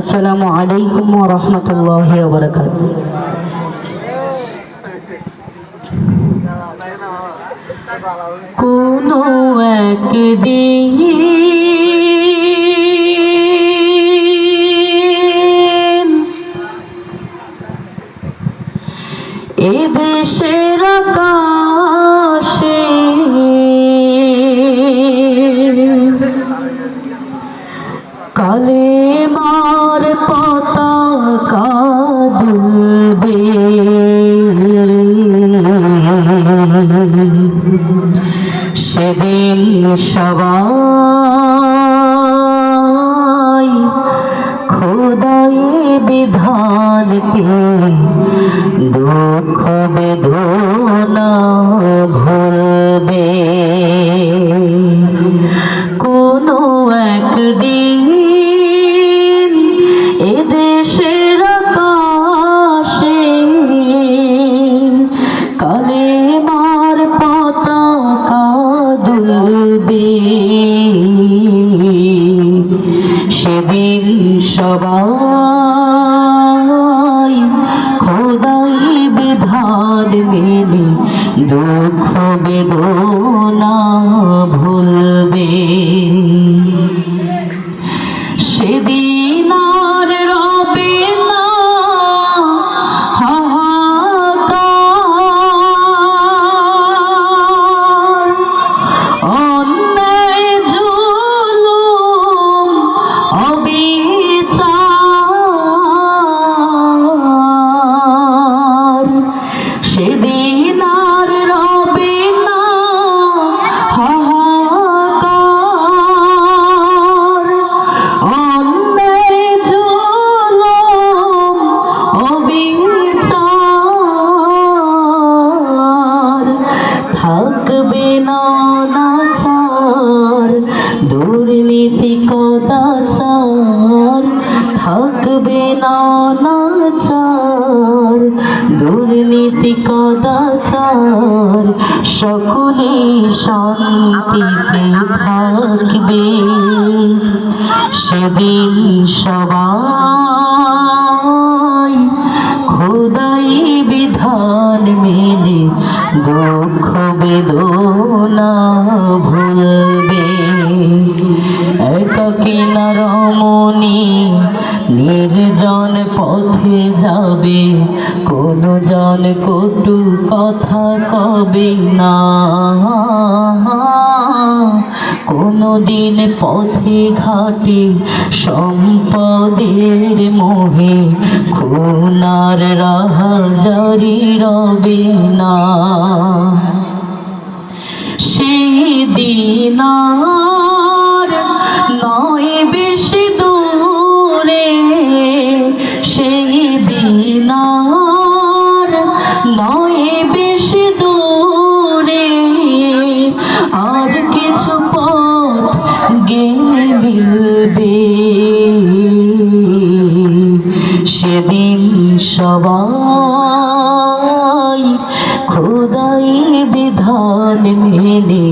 আসসালামু আলাইকুম ওয়া রাহমাতুল্লাহি ওয়া বারাকাতুহু। কোনো একদিন এ দেশের আকাশে কালেমার পতাকা দুলবে, সেদিন সবাই খোদাই বিধান পেয়ে দুঃখ বেদনা ভুলবে। কোনো একদিন এ দেশের আকাশে কালেমার পতাকা দুলবে, সেদিন সবাই খোদাই বিধান মেনে দুঃখ বেদনা ভুলবে। সেদিন আর রবে না হাহাকার, অন্যায় জুলুম অবিচার। সেদিন আর রবে না হাহাকার, অন্যায় জুলুম অবিচার। থাকবে না অনাচার দুর্নীতি কদাচার, থাকবে না অনাচার দুর্নীতি কদাচার। সকলে শান্তিতে থাকবে, সেদিন সবাই খোদাই বিধান মেনে দুঃখ বেদনা ভুলবে। একাকী না রমণী নির্জন পথে যাবে, কোনো জন কটু কথা কবে না। কোনো দিন পথে ঘাটে সম্পদের মোহে খুনার রাহাজারি রবে না। সেই দিন আর নয় বেশি দূরে, সেই দিন আর নয় বেশি দূরে, আর কিছু পথ গেলে মিলবে। সেদিন সবাই খোদাই বিধান মেনে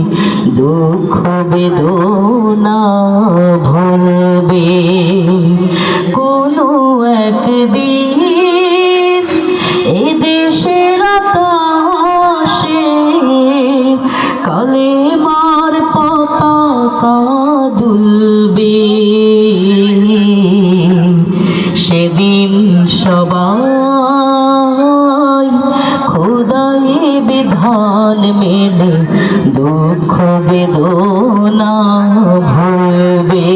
দুঃখ বেদনা ভুলবে। কোনো একদিন এ দেশের আকাশে কালেমার পতাকা দুলবে, সেদিন সবাই খোদাই বিধান মেনে দুঃখ বেদনা ভুলবে।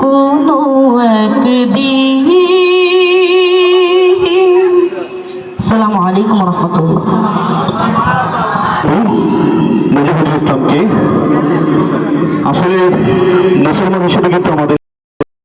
কোনো একদিন। আসসালামু আলাইকুম ওয়া রাহমাতুল্লাহ। মুজিবুল ইসলামকে আসলে মুসলমান হিসেবে কিন্তু আমাদের